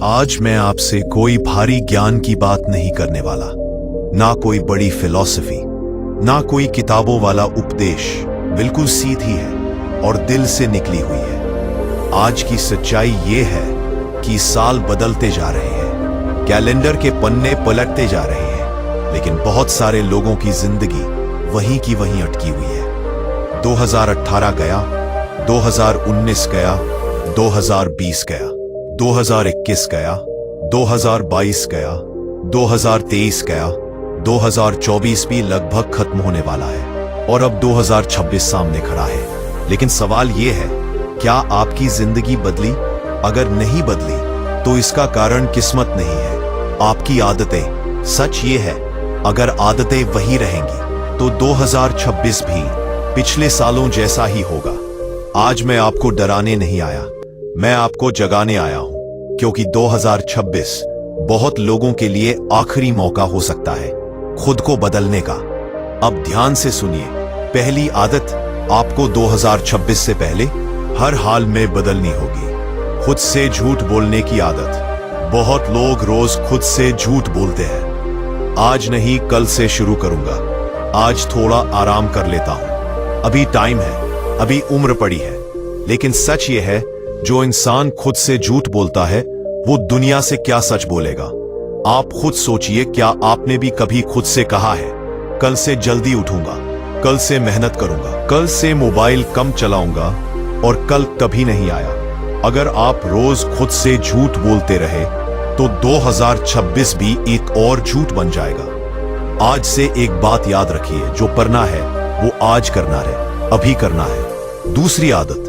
आज मैं आपसे कोई भारी ज्ञान की बात नहीं करने वाला, ना कोई बड़ी फिलॉसफी, ना कोई किताबों वाला उपदेश। बिल्कुल सीधी है और दिल से निकली हुई है। आज की सच्चाई ये है कि साल बदलते जा रहे हैं, कैलेंडर के पन्ने पलटते जा रहे हैं, लेकिन बहुत सारे लोगों की जिंदगी वहीं की वहीं अटकी हुई है। 2018 गया, 2019 गया, 2020 गया, 2021 गया, 2022 गया, 2023 गया, 2024 भी लगभग खत्म होने वाला है और अब 2026 सामने खड़ा है। लेकिन सवाल यह है, क्या आपकी जिंदगी बदली? अगर नहीं बदली तो इसका कारण किस्मत नहीं है, आपकी आदतें। सच ये है, अगर आदतें वही रहेंगी तो 2026 भी पिछले सालों जैसा ही होगा। आज मैं आपको डराने नहीं आया, मैं आपको जगाने आया हूं, क्योंकि 2026 बहुत लोगों के लिए आखिरी मौका हो सकता है खुद को बदलने का। अब ध्यान से सुनिए। पहली आदत आपको 2026 से पहले हर हाल में बदलनी होगी। खुद से झूठ बोलने की आदत। बहुत लोग रोज खुद से झूठ बोलते हैं। आज नहीं, कल से शुरू करूंगा, आज थोड़ा आराम कर लेता हूं, अभी टाइम है, अभी उम्र पड़ी है। लेकिन सच यह है, जो इंसान खुद से झूठ बोलता है वो दुनिया से क्या सच बोलेगा? आप खुद सोचिए, क्या आपने भी कभी खुद से कहा है, कल से जल्दी उठूंगा, कल से मेहनत करूंगा, कल से मोबाइल कम चलाऊंगा, और कल कभी नहीं आया? अगर आप रोज खुद से झूठ बोलते रहे तो 2026 भी एक और झूठ बन जाएगा। आज से एक बात याद रखिए, जो करना है वो आज करना है, अभी करना है। दूसरी आदत,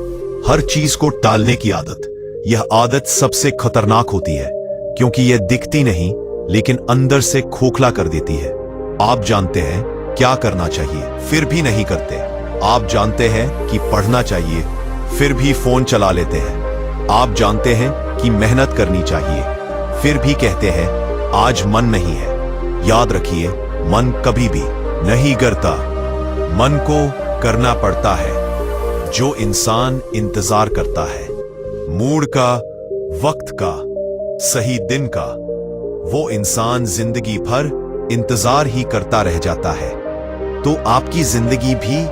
हर चीज को टालने की आदत। यह आदत सबसे खतरनाक होती है, क्योंकि यह दिखती नहीं लेकिन अंदर से खोखला कर देती है। आप जानते हैं क्या करना चाहिए, फिर भी नहीं करते। आप जानते हैं कि पढ़ना चाहिए, फिर भी फोन चला लेते हैं। आप जानते हैं कि मेहनत करनी चाहिए, फिर भी कहते हैं आज मन नहीं है। याद रखिए, मन कभी भी नहीं करता, मन को करना पड़ता है। जो इंसान इंतजार करता है मूड का, वक्त का, सही दिन का, वो इंसान जिंदगी भर इंतजार ही करता रह जाता है। तो आपकी जिंदगी भी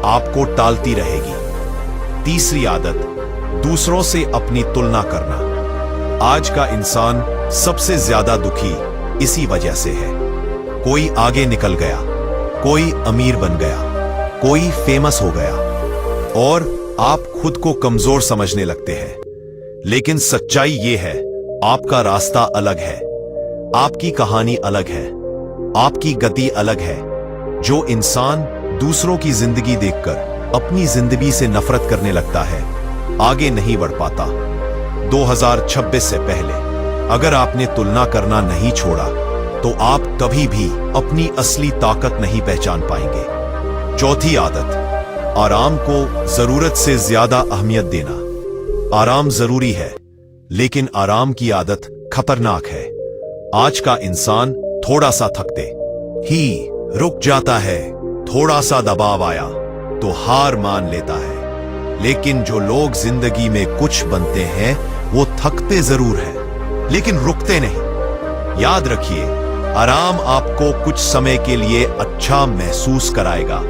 आपको टालती रहेगी। तीसरी आदत, दूसरों से अपनी तुलना करना। आज का इंसान सबसे ज्यादा दुखी इसी वजह से है। कोई आगे निकल गया, कोई अमीर बन गया, कोई फेमस हो गया, और आप खुद को कमजोर समझने लगते हैं। लेकिन सच्चाई यह है, आपका रास्ता अलग है, आपकी कहानी अलग है, आपकी गति अलग है। जो इंसान दूसरों की जिंदगी देखकर अपनी जिंदगी से नफरत करने लगता है, आगे नहीं बढ़ पाता। 2026 से पहले अगर आपने तुलना करना नहीं छोड़ा तो आप कभी भी अपनी असली ताकत नहीं पहचान पाएंगे। चौथी आदत, आराम को जरूरत से ज्यादा अहमियत देना। आराम जरूरी है, लेकिन आराम की आदत खतरनाक है। आज का इंसान थोड़ा सा थकते ही रुक जाता है, थोड़ा सा दबाव आया तो हार मान लेता है। लेकिन जो लोग जिंदगी में कुछ बनते हैं वो थकते जरूर हैं, लेकिन रुकते नहीं। याद रखिए, आराम आपको कुछ समय के लिए अच्छा महसूस कराएगा,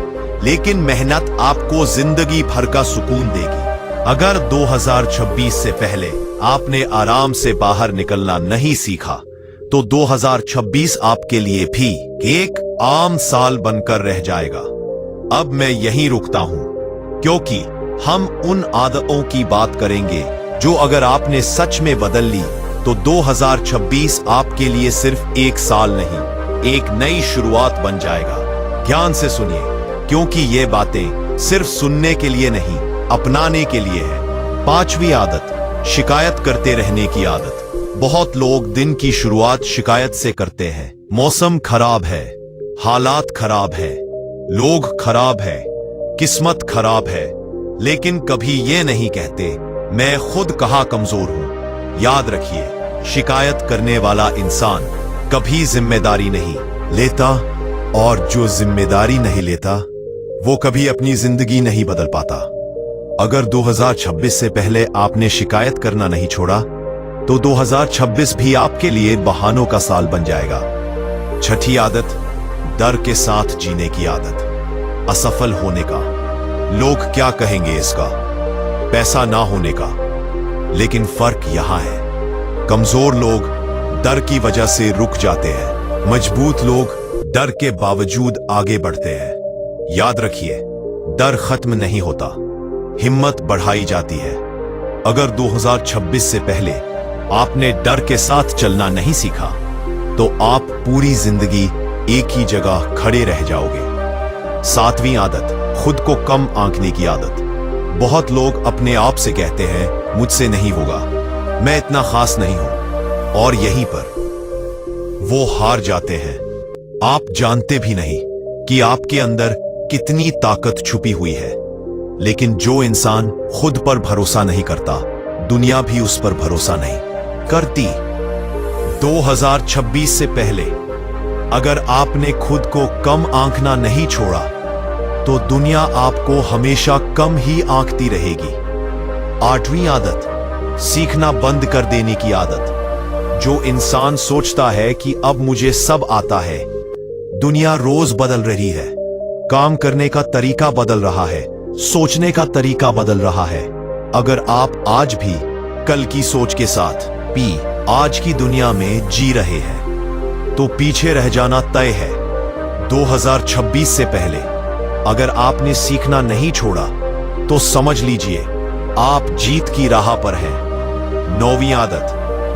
लेकिन मेहनत आपको जिंदगी भर का सुकून देगी। अगर 2026 से पहले आपने आराम से बाहर निकलना नहीं सीखा तो 2026 आपके लिए भी एक आम साल बनकर रह जाएगा। अब मैं यहीं रुकता हूं, क्योंकि हम उन आदतों की बात करेंगे जो अगर आपने सच में बदल ली तो 2026 आपके लिए सिर्फ एक साल नहीं, एक नई शुरुआत बन जाएगा। ध्यान से सुनिए, क्योंकि ये बातें सिर्फ सुनने के लिए नहीं, अपनाने के लिए है। पांचवी आदत, शिकायत करते रहने की आदत। बहुत लोग दिन की शुरुआत शिकायत से करते हैं। मौसम खराब है, हालात खराब है, लोग खराब है, किस्मत खराब है, लेकिन कभी ये नहीं कहते मैं खुद कहाँ कमजोर हूं। याद रखिए, शिकायत करने वाला इंसान कभी जिम्मेदारी नहीं लेता, और जो जिम्मेदारी नहीं लेता वो कभी अपनी जिंदगी नहीं बदल पाता। अगर 2026 से पहले आपने शिकायत करना नहीं छोड़ा तो 2026 भी आपके लिए बहानों का साल बन जाएगा। छठी आदत, डर के साथ जीने की आदत। असफल होने का, लोग क्या कहेंगे इसका, पैसा ना होने का। लेकिन फर्क यहां है, कमजोर लोग डर की वजह से रुक जाते हैं, मजबूत लोग डर के बावजूद आगे बढ़ते हैं। याद रखिए, डर खत्म नहीं होता, हिम्मत बढ़ाई जाती है। अगर 2026 से पहले आपने डर के साथ चलना नहीं सीखा, तो आप पूरी जिंदगी एक ही जगह खड़े रह जाओगे। 7वीं आदत, खुद को कम आंकने की आदत। बहुत लोग अपने आप से कहते हैं, मुझसे नहीं होगा, मैं इतना खास नहीं हूं, और यहीं पर वो हार जाते हैं। आप जानते भी नहीं कि आपके अंदर कितनी ताकत छुपी हुई है। लेकिन जो इंसान खुद पर भरोसा नहीं करता, दुनिया भी उस पर भरोसा नहीं करती। 2026 से पहले अगर आपने खुद को कम आंकना नहीं छोड़ा, तो दुनिया आपको हमेशा कम ही आंकती रहेगी। 8वीं आदत, सीखना बंद कर देने की आदत। जो इंसान सोचता है कि अब मुझे सब आता है, दुनिया रोज बदल रही है, काम करने का तरीका बदल रहा है, सोचने का तरीका बदल रहा है। अगर आप आज भी कल की सोच के साथ आज की दुनिया में जी रहे हैं, तो पीछे रह जाना तय है। 2026 से पहले अगर आपने सीखना नहीं छोड़ा, तो समझ लीजिए आप जीत की राह पर हैं। 9वीं आदत,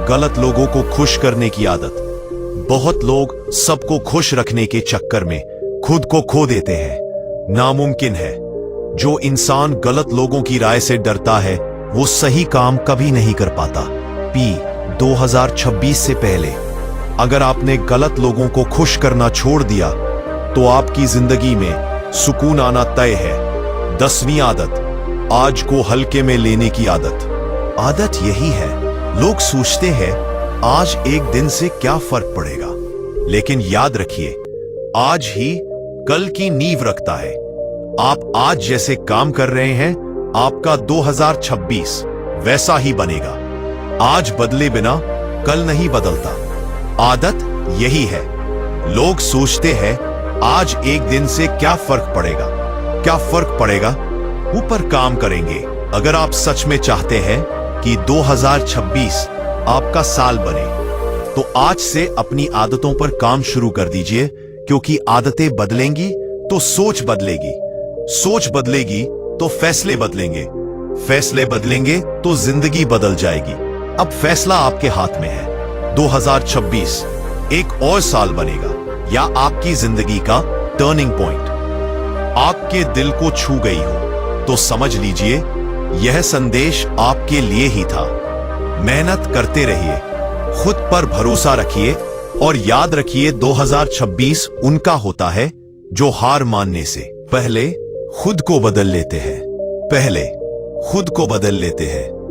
गलत लोगों को खुश करने की आदत। बहुत लोग सबको खुश रखने के चक्कर में खुद को खो देते हैं। नामुमकिन है। जो इंसान गलत लोगों की राय से डरता है, वो सही काम कभी नहीं कर पाता। 2026 से पहले अगर आपने गलत लोगों को खुश करना छोड़ दिया, तो आपकी जिंदगी में सुकून आना तय है। 10वीं आदत, आज को हल्के में लेने की आदत। आदत यही है, लोग सोचते हैं आज एक दिन से क्या फर्क पड़ेगा, लेकिन याद रखिए, आज ही कल की नींव रखता है। आप आज जैसे काम कर रहे हैं, आपका 2026 वैसा ही बनेगा। आज बदले बिना कल नहीं बदलता। आदत यही है, लोग सोचते हैं आज एक दिन से क्या फर्क पड़ेगा, क्या फर्क पड़ेगा, ऊपर काम करेंगे। अगर आप सच में चाहते हैं कि 2026 आपका साल बने, तो आज से अपनी आदतों पर काम शुरू कर दीजिए, क्योंकि आदतें बदलेंगी तो सोच बदलेगी, सोच बदलेगी तो फैसले बदलेंगे, फैसले बदलेंगे तो जिंदगी बदल जाएगी। अब फैसला आपके हाथ में है। 2026 एक और साल बनेगा, या आपकी जिंदगी का टर्निंग पॉइंट आपके दिल को छू गई हो, तो समझ लीजिए यह संदेश आपके लिए ही था। मेहनत करते रहिए, खुद पर भरोसा रखिए, और याद रखिए 2026 उनका होता है जो हार मानने से पहले खुद को बदल लेते हैं, पहले खुद को बदल लेते हैं।